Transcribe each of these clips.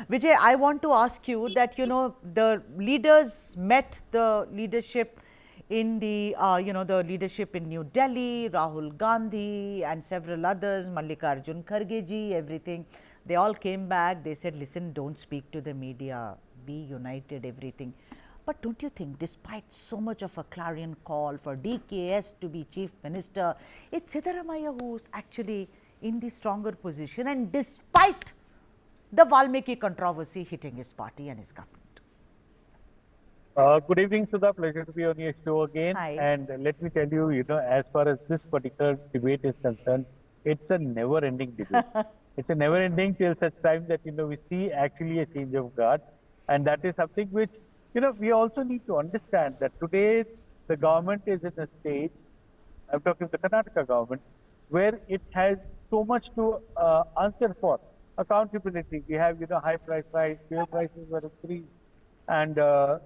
Vijay, I want to ask you that, the leaders met the leadership in the leadership in New Delhi, Rahul Gandhi and several others, Mallikarjun Kharge ji, everything. They all came back. They said, listen, don't speak to the media, be united, everything. But don't you think, despite so much of a clarion call for DKS to be chief minister, it's Siddaramaiah who's actually in the stronger position, and despite the Valmiki controversy hitting his party and his government. Good evening, Sudha. Pleasure to be on your show again. Hi. And let me tell you, as far as this particular debate is concerned, it's a never-ending debate. It's a never-ending till such time that, we see actually a change of guard. And that is something which, we also need to understand that today the government is in a stage, I'm talking of the Karnataka government, where it has so much to answer for. Accountability, we have, high price, fuel prices were increased, and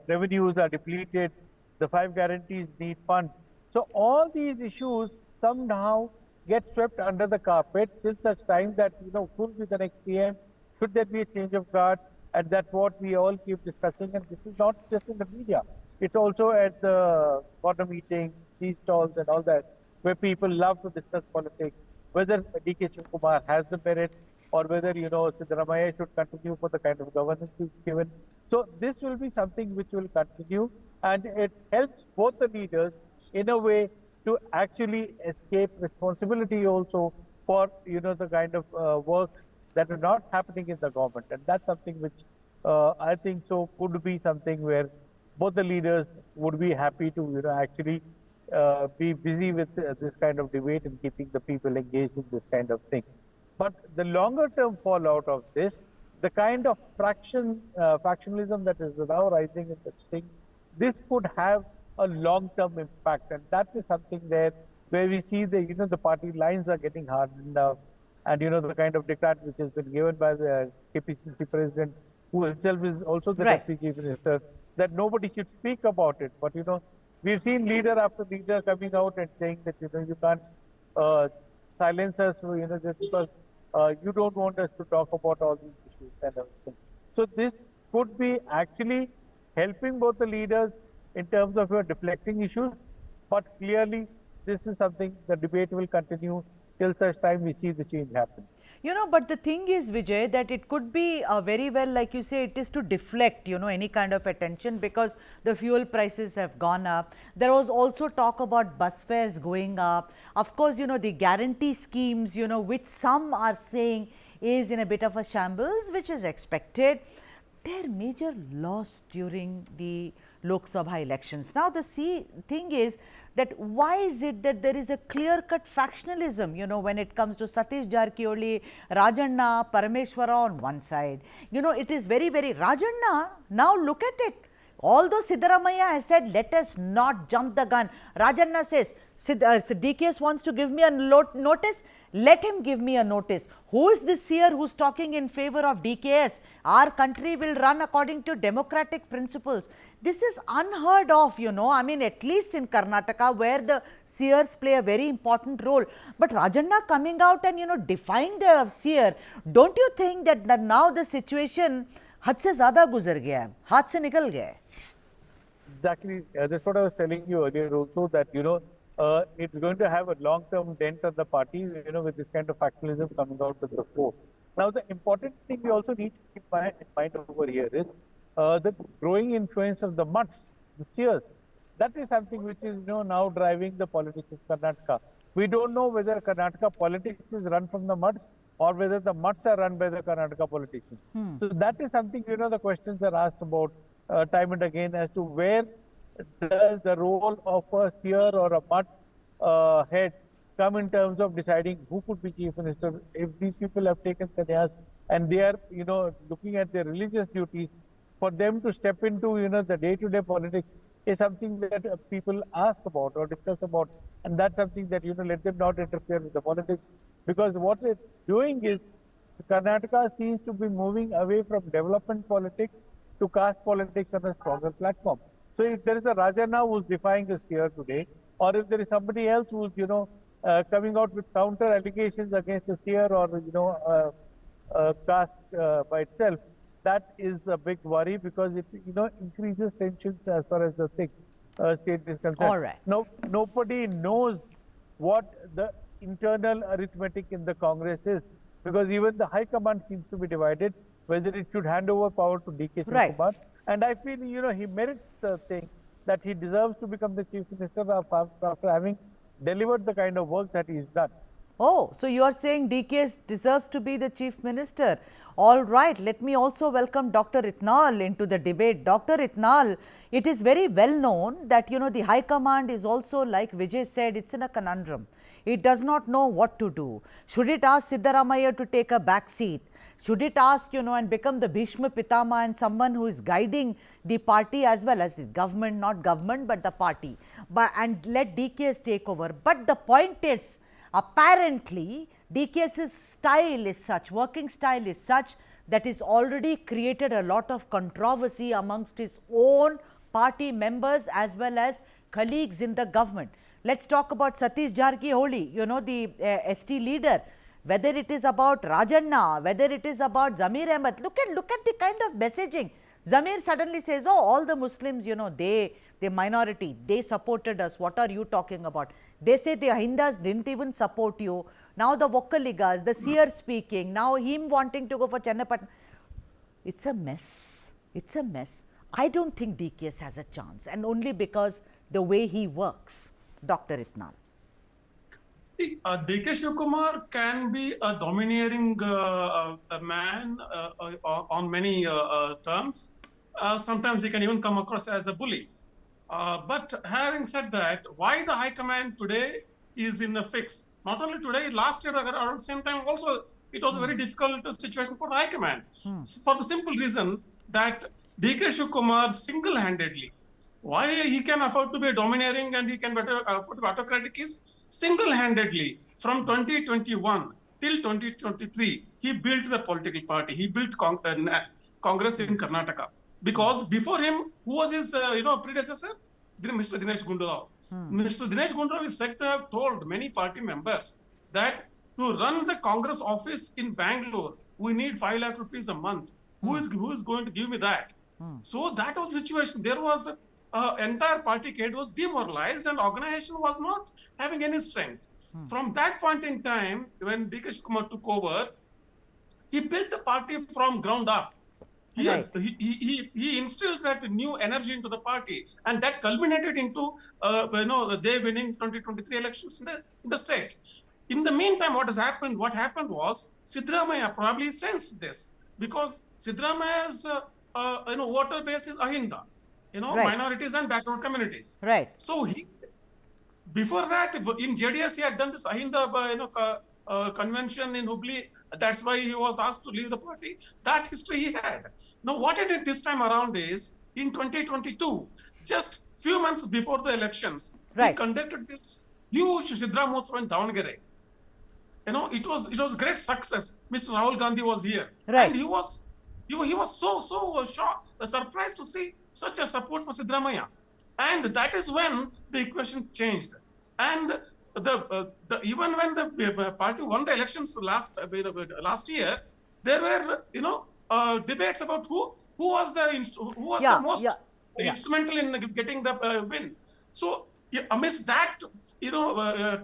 revenues are depleted, the 5 guarantees need funds. So all these issues somehow get swept under the carpet till such time that, who will be the next CM, should there be a change of guard, and that's what we all keep discussing. And this is not just in the media, it's also at the corner meetings, tea stalls and all that, where people love to discuss politics, whether DK Shivakumar has the merit, or whether, Siddaramaiah should continue for the kind of governance he's given. So this will be something which will continue, and it helps both the leaders in a way to actually escape responsibility also for, the kind of work that are not happening in the government. And that's something which I think so could be something where both the leaders would be happy to, actually be busy with this kind of debate and keeping the people engaged in this kind of thing. But the longer term fallout of this, the kind of factionalism that is now rising in this thing, this could have a long-term impact, and that is something there where we see the the party lines are getting hardened up, and the kind of diktat which has been given by the KPCC president, who himself is also the deputy chief minister, that nobody should speak about it. But we've seen leader after leader coming out and saying that you can't silence us, just because you don't want us to talk about all these issues and everything. So this could be actually helping both the leaders in terms of deflecting issues, but clearly this is something the debate will continue till such time we see the change happen. But the thing is, Vijay, that it could be very well, like you say, it is to deflect, any kind of attention, because the fuel prices have gone up. There was also talk about bus fares going up. Of course, the guarantee schemes, which some are saying is in a bit of a shambles, which is expected. Their major loss during the Lok Sabha elections. Now, the thing is that why is it that there is a clear-cut factionalism, when it comes to Satish Jarkioli, Rajanna, Parameswara on one side. It is very, very Rajanna. Now, look at it. Although Siddaramaiah has said, let us not jump the gun, Rajanna says, DKS wants to give me a notice, let him give me a notice. Who is this seer who's talking in favor of DKS? Our country will run according to democratic principles. This is unheard of, I mean, at least in Karnataka, where the seers play a very important role. But Rajanna coming out and, defying the seer, don't you think that now the situation हद से ज़्यादा गुजर गया है, हाथ से निकल गया है? Exactly. That's what I was telling you earlier also, that, it's going to have a long-term dent on the party, with this kind of factionalism coming out to the fore. Now, the important thing we also need to keep in mind over here is the growing influence of the mutts, the seers. That is something which is, now driving the politics of Karnataka. We don't know whether Karnataka politics is run from the mutts or whether the mutts are run by the Karnataka politicians. So that is something, the questions are asked about time and again as to where does the role of a seer or a mutt head come in terms of deciding who could be chief minister. If these people have taken sannyas and they are, looking at their religious duties, for them to step into, the day-to-day politics is something that people ask about or discuss about. And that's something that, let them not interfere with the politics. Because what it's doing is, Karnataka seems to be moving away from development politics to caste politics on a stronger platform. So if there is a Rajanna who's defying a seer today, or if there is somebody else who's, coming out with counter allegations against a seer or, caste by itself, that is a big worry, because it increases tensions as far as the thing state is concerned. All right. No, nobody knows what the internal arithmetic in the Congress is, because even the High Command seems to be divided whether it should hand over power to DK Right. Shivakumar. And I feel he merits the thing that he deserves to become the Chief Minister after having delivered the kind of work that he's done. Oh, so you are saying DKS deserves to be the Chief Minister. All right, let me also welcome Dr. Itnal into the debate. Dr. Itnal, it is very well known that, the High Command is also, like Vijay said, it's in a conundrum. It does not know what to do. Should it ask Siddaramaiah to take a back seat? Should it ask, and become the Bhishma Pitama and someone who is guiding the party as well as the government, not government, but the party, and let DKS take over? But the point is, apparently, DKS's style is such, working style is such, that is already created a lot of controversy amongst his own party members as well as colleagues in the government. Let's talk about Satish Jarkiholi, the ST leader. Whether it is about Rajanna, whether it is about Zamir Ahmed, look at the kind of messaging. Zamir suddenly says, oh, all the Muslims, the minority, they supported us. What are you talking about? They say the Ahindas didn't even support you. Now the Vokkaligas, the seer speaking, now him wanting to go for Chennapatna. It's a mess. It's a mess. I don't think DKS has a chance, and only because the way he works. Dr. Itnal. DK Shivakumar can be a domineering man on many terms. Sometimes he can even come across as a bully. But having said that, why the High Command today is in a fix? Not only today, last year around the same time also, it was a very difficult situation for the High Command. For the simple reason that DK Shivakumar single-handedly, why he can afford to be domineering and he can afford to be autocratic is single-handedly from 2021 till 2023, he built the political party. He built Congress in Karnataka. Because before him, who was his predecessor? Mr. Dinesh Gundurao. Mr. Dinesh Gundurao is said to have told many party members that to run the Congress office in Bangalore, we need 5 lakh rupees a month. Who is going to give me that? So that was the situation. There was entire party cadre was demoralized and organization was not having any strength. From that point in time, when DK Shivakumar took over, he built the party from ground up. He instilled that new energy into the party, and that culminated into they winning 2023 elections in the state. In the meantime, what happened was Siddaramaiah probably sensed this, because Siddaramaiah's voter base is Ahinda, minorities and backward communities. Right. So before that, in JDS, he had done this Ahinda convention in Hubli. That's why he was asked to leave the party. That history he had. Now, what he did this time around is, in 2022, just few months before the elections, he conducted this huge Siddaramotsav in Davangere. It was great success. Mr. Rahul Gandhi was here, and he was so shocked, surprised to see such a support for Siddaramaiah, and that is when the equation changed. And even when the party won the elections last year, there were debates about who was the most instrumental in getting the win. So amidst that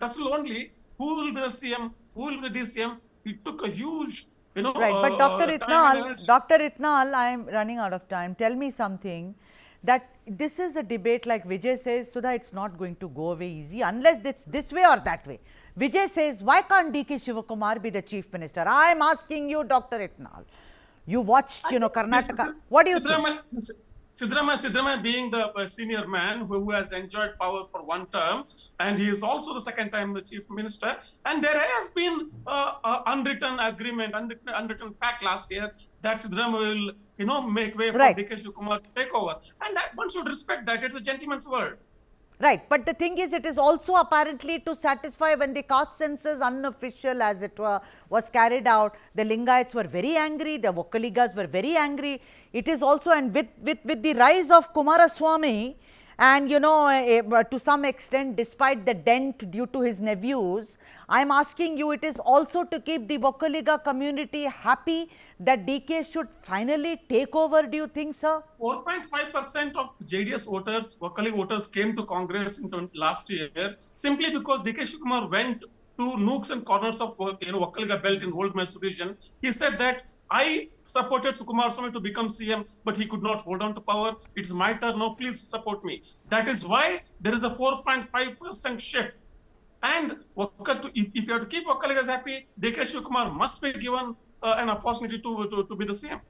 tussle only, who will be the CM, who will be the DCM, it took a huge right. But Dr. Itnal, I am running out of time. Tell me something, that this is a debate, like Vijay says, Sudha, it's not going to go away easy unless it's this way or that way. Vijay says, why can't DK Shivakumar be the Chief Minister? I am asking you, Dr. Itnal. You watched, Karnataka. What do you think? Siddaramaiah being the senior man who has enjoyed power for one term, and he is also the second time the Chief Minister, and there has been unwritten agreement, unwritten pact last year that Siddaramaiah will make way for DK Shivakumar to take over, and that one should respect that. It's a gentleman's word. Right, but the thing is, it is also apparently to satisfy when the caste census, unofficial as it were, was carried out. The Lingayats were very angry, the Vokkaligas were very angry. It is also, and with the rise of Kumaraswamy And to some extent, despite the dent due to his nephews, I'm asking you, it is also to keep the Vokkaliga community happy that DK should finally take over, do you think, sir? 4.5% of JDS voters, Vokkali voters, came to Congress in last year simply because DK Shivakumar went to nooks and corners of Vokkaliga belt in Old Mysore region. He said that I supported Sukumar Swamy to become CM, but he could not hold on to power. It's my turn now. Please support me. That is why there is a 4.5% shift. And if you have to keep Vokkaligas happy, DK Shivakumar must be given an opportunity to be the CM.